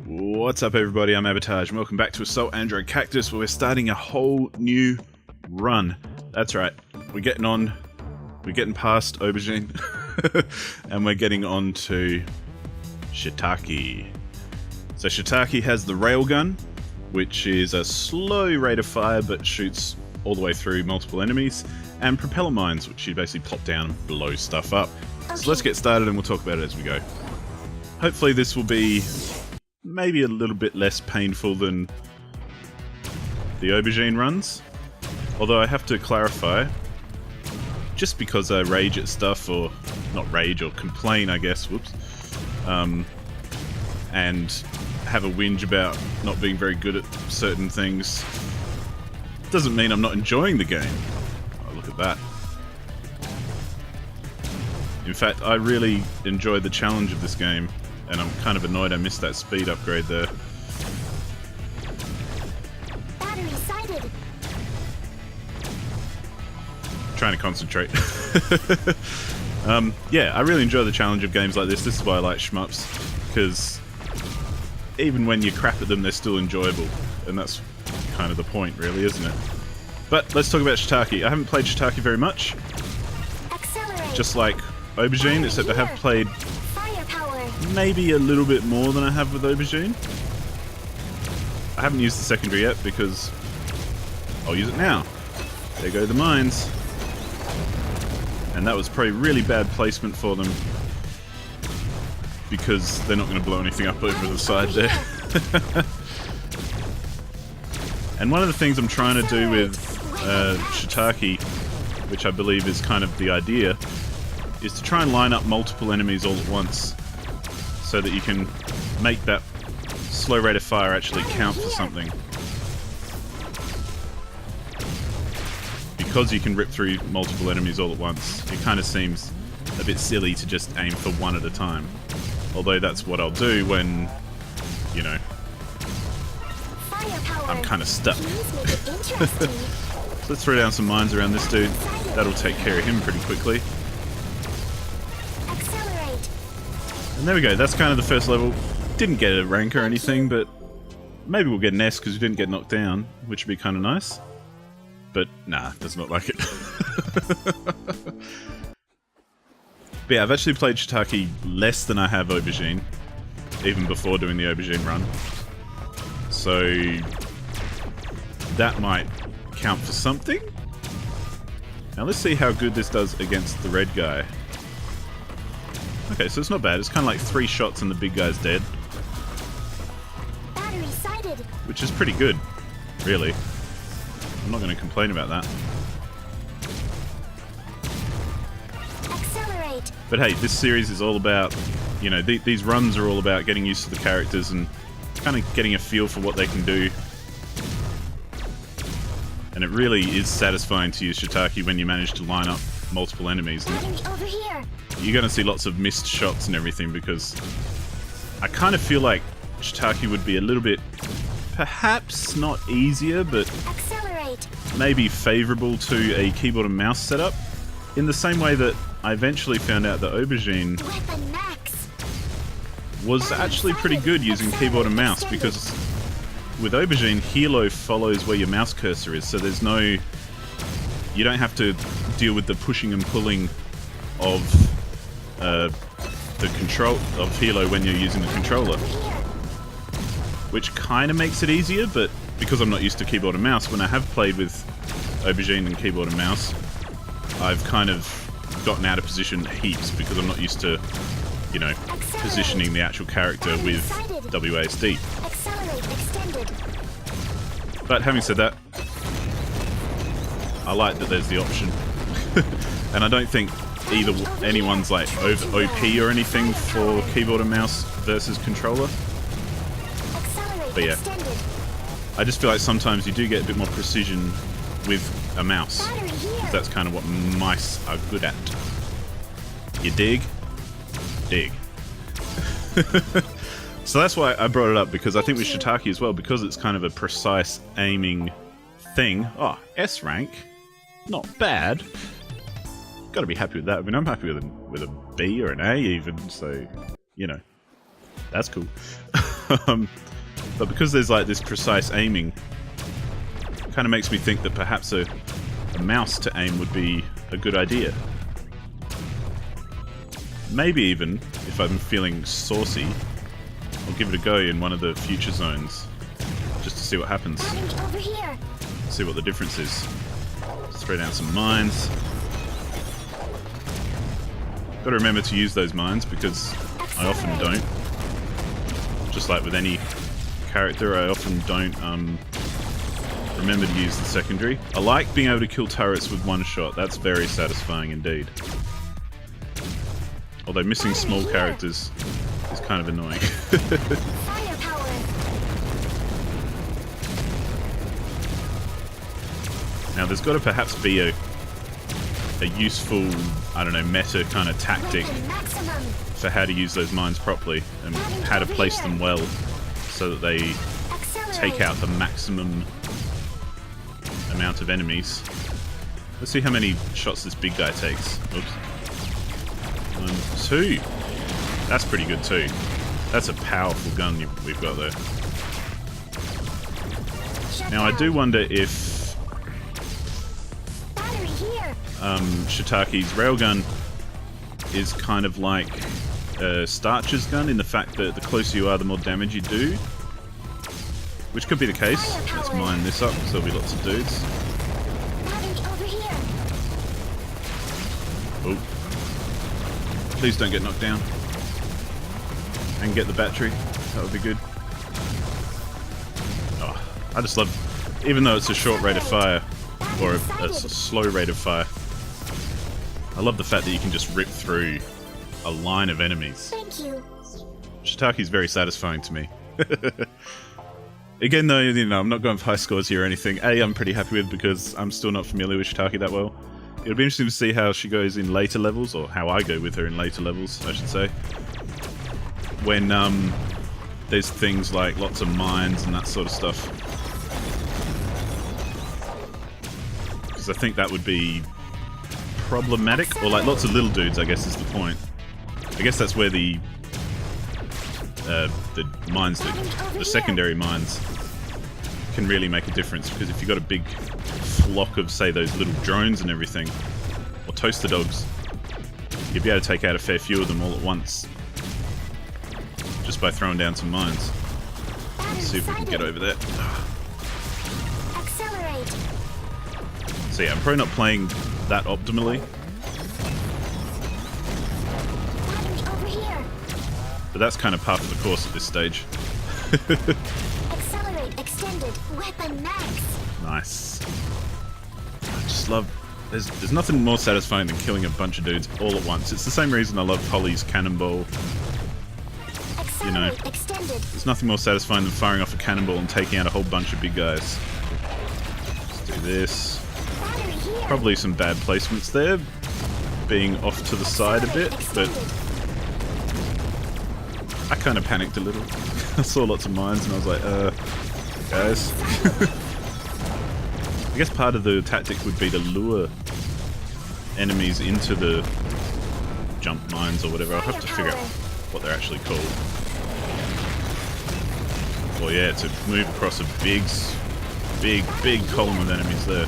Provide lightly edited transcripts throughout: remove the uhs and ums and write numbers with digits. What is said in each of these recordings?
What's up everybody, I'm Abatage and welcome back to Assault Android Cactus, where we're starting a whole new run. That's right, we're getting past Aubergine and we're getting on to Shiitake. So Shiitake has the railgun, which is a slow rate of fire but shoots all the way through multiple enemies, and propeller mines, which you basically pop down and blow stuff up. Okay. So let's get started and we'll talk about it as we go. Hopefully this will be maybe a little bit less painful than the Aubergine runs. Although I have to clarify, just because I rage at stuff, or not rage, or complain I guess, whoops, and have a whinge about not being very good at certain things, doesn't mean I'm not enjoying the game. Oh, look at that. In fact, I really enjoyed the challenge of this game, and I'm kind of annoyed I missed that speed upgrade there. Battery sighted. Trying to concentrate. Yeah, I really enjoy the challenge of games like this. This is why I like shmups, because even when you crap at them, they're still enjoyable, and that's kind of the point, really, isn't it? But let's talk about Shiitake. I haven't played Shiitake very much. Accelerate. Just like Aubergine, except I have played maybe a little bit more than I have with Aubergine. I haven't used the secondary yet because I'll use it now. There go the mines. And that was probably really bad placement for them, because they're not going to blow anything up over the side there. And one of the things I'm trying to do with Shiitake, which I believe is kind of the idea, is to try and line up multiple enemies all at once, so that you can make that slow rate of fire actually count for something. Because you can rip through multiple enemies all at once, it kind of seems a bit silly to just aim for one at a time. Although that's what I'll do when, you know, I'm kind of stuck. So let's throw down some mines around this dude. That'll take care of him pretty quickly. And there we go, that's kind of the first level. Didn't get a rank or anything, but maybe we'll get an S because we didn't get knocked down, which would be kind of nice. But nah, does not like it. But yeah, I've actually played Shiitake less than I have Aubergine, even before doing the Aubergine run. So that might count for something. Now let's see how good this does against the red guy. Okay, so it's not bad. It's kind of like 3 shots and the big guy's dead. Battery sighted. Which is pretty good, really. I'm not going to complain about that. Accelerate. But hey, this series is all about, you know, these runs are all about getting used to the characters and kind of getting a feel for what they can do. And it really is satisfying to use Shiitake when you manage to line up multiple enemies. Enemy over here. You're going to see lots of missed shots and everything, because I kind of feel like Shiitake would be a little bit, perhaps not easier, but Accelerate. maybe favourable to a keyboard and mouse setup, in the same way that I eventually found out that Aubergine Weapon max. was actually pretty good using keyboard and mouse, because with Aubergine, Hilo follows where your mouse cursor is, so there's no... you don't have to deal with the pushing and pulling of the control of Hilo when you're using the controller, which kind of makes it easier. But because I'm not used to keyboard and mouse, when I have played with Aubergine and keyboard and mouse, I've kind of gotten out of position heaps because I'm not used to, you know, positioning the actual character with WASD. But having said that, I like that there's the option. And I don't think either anyone's like over OP or anything for keyboard and mouse versus controller. But yeah, I just feel like sometimes you do get a bit more precision with a mouse. That's kind of what mice are good at. You dig? Dig. So that's why I brought it up, because I think with Shiitake as well, because it's kind of a precise aiming thing. Oh, S rank. Not bad. Gotta be happy with that. I mean, I'm happy with a B or an A even, so, you know, that's cool. But because there's like this precise aiming, it kind of makes me think that perhaps a mouse to aim would be a good idea. Maybe even, if I'm feeling saucy, I'll give it a go in one of the future zones, just to see what happens. Over here. See what the difference is. Let's throw down some mines. Got to remember to use those mines because I often don't. Just like with any character, I often don't remember to use the secondary. I like being able to kill turrets with one shot. That's very satisfying indeed. Although missing small characters is kind of annoying. Firepower. Now there's got to perhaps be a useful, I don't know, meta kind of tactic Maximum. for how to use those mines properly and how to place them well so that they take out the maximum amount of enemies. Let's see how many shots this big guy takes. Oops. 1, 2. That's pretty good too. That's a powerful gun we've got there. Now I do wonder if Battery here. Shiitake's railgun is kind of like Starcher's gun in the fact that the closer you are, the more damage you do. Which could be the case. Let's mine this up, so there'll be lots of dudes. Over here. Oh. Please don't get knocked down. And get the battery. That would be good. Oh, I just love, even though it's a short rate of fire, or a slow rate of fire, I love the fact that you can just rip through a line of enemies. Thank you. Shiitake's very satisfying to me. Again though, you know, I'm not going for high scores here or anything. I'm pretty happy with because I'm still not familiar with Shiitake that well. It'll be interesting to see how she goes in later levels, or how I go with her in later levels, I should say. When there's things like lots of mines and that sort of stuff. Because I think that would be problematic, or like lots of little dudes, I guess is the point. I guess that's where the mines, the secondary mines, can really make a difference, because if you've got a big flock of, say, those little drones and everything, or toaster dogs, you'd be able to take out a fair few of them all at once, just by throwing down some mines. Let's see if we can get over there. Accelerate. So yeah, I'm probably not playing that optimally, Over here. but that's kind of part of the course at this stage. Accelerate. Extended. Weapon max. Nice. I just love... There's nothing more satisfying than killing a bunch of dudes all at once. It's the same reason I love Holly's cannonball. You know, Extended. there's nothing more satisfying than firing off a cannonball and taking out a whole bunch of big guys. Let's do this. Battery here. Probably some bad placements there, being off to the side a bit, but I kind of panicked a little. I saw lots of mines and I was like, guys. I guess part of the tactic would be to lure enemies into the jump mines or whatever. I'll have to figure out what they're actually called. Well, yeah, to move across a big column of enemies there.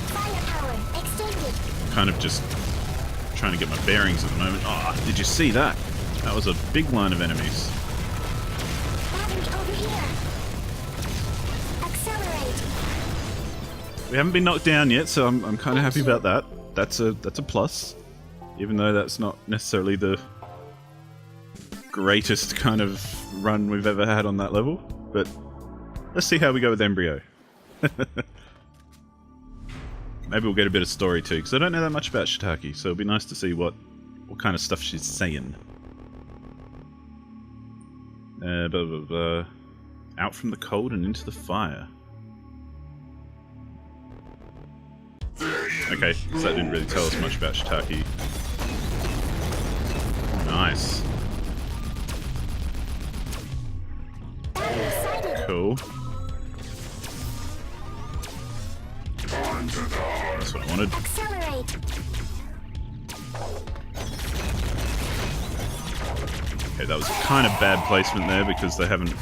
Firepower. Extended. Kind of just trying to get my bearings at the moment. Oh, did you see that? That was a big line of enemies. Battery over here. Accelerate. We haven't been knocked down yet, so I'm kind of happy about that. That's a plus, even though that's not necessarily the greatest kind of run we've ever had on that level. But let's see how we go with Embryo. Maybe we'll get a bit of story too, because I don't know that much about Shiitake, so it'll be nice to see what kind of stuff she's saying. Blah, blah, blah. Out from the cold and into the fire. Okay, so that didn't really tell us much about Shiitake. Nice. Cool. That's what I wanted. Accelerate. Okay, that was kind of bad placement there because they haven't...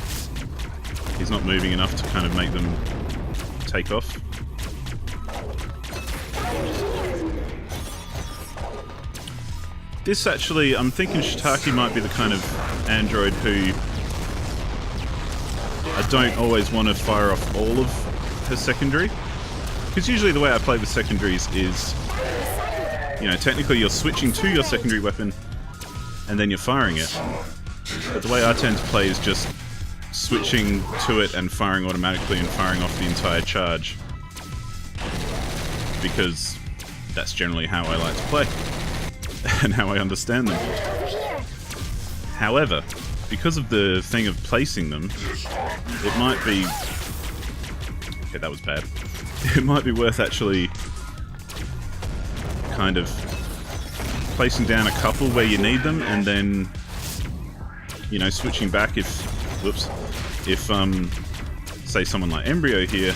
He's not moving enough to kind of make them take off. This actually, I'm thinking Shiitake might be the kind of android who I don't always want to fire off all of her secondary. Because usually the way I play with secondaries is, you know, technically you're switching to your secondary weapon and then you're firing it. But the way I tend to play is just switching to it and firing automatically and firing off the entire charge. Because that's generally how I like to play. And how I understand them. However, because of the thing of placing them, it might be... Okay, that was bad. It might be worth actually kind of placing down a couple where you need them and then, you know, switching back if... Whoops. If, say someone like Embryo here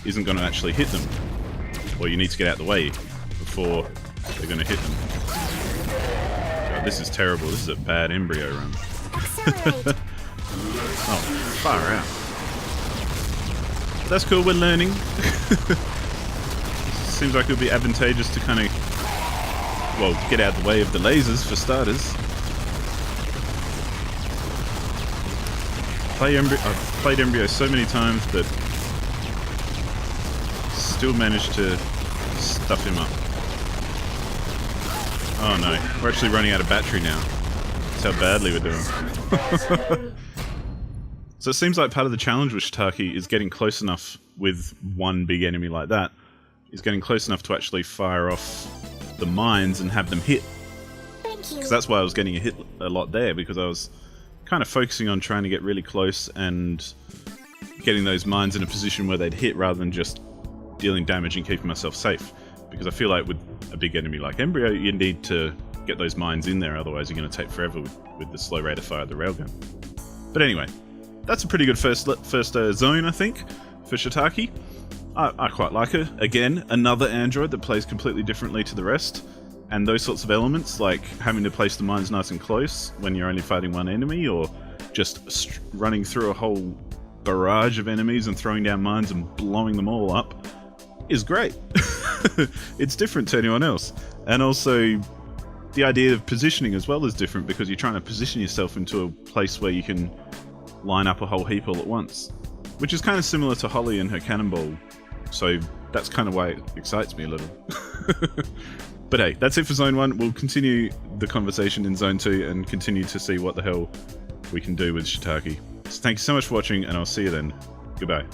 isn't going to actually hit them. Or you need to get out of the way before they're going to hit them. God, this is terrible. This is a bad Embryo run. Oh, far out. That's cool, we're learning. Seems like it would be advantageous to kind of, well, get out of the way of the lasers for starters. I've played Embryo so many times, but still managed to stuff him up. Oh no, we're actually running out of battery now. That's how badly we're doing. So it seems like part of the challenge with Shiitake is getting close enough with one big enemy like that, is getting close enough to actually fire off the mines and have them hit. Because that's why I was getting a hit a lot there, because I was kind of focusing on trying to get really close and getting those mines in a position where they'd hit rather than just dealing damage and keeping myself safe. Because I feel like with a big enemy like Embryo, you need to get those mines in there, otherwise you're going to take forever with the slow rate of fire of the railgun. But anyway, that's a pretty good first zone, I think, for Shiitake. I quite like her. Again, another android that plays completely differently to the rest. And those sorts of elements, like having to place the mines nice and close when you're only fighting one enemy, or just running through a whole barrage of enemies and throwing down mines and blowing them all up, is great. It's different to anyone else. And also, the idea of positioning as well is different, because you're trying to position yourself into a place where you can line up a whole heap all at once. Which is kind of similar to Holly and her cannonball. So that's kind of why it excites me a little. But hey, that's it for Zone 1. We'll continue the conversation in Zone 2 and continue to see what the hell we can do with Shiitake. So thank you so much for watching, and I'll see you then. Goodbye.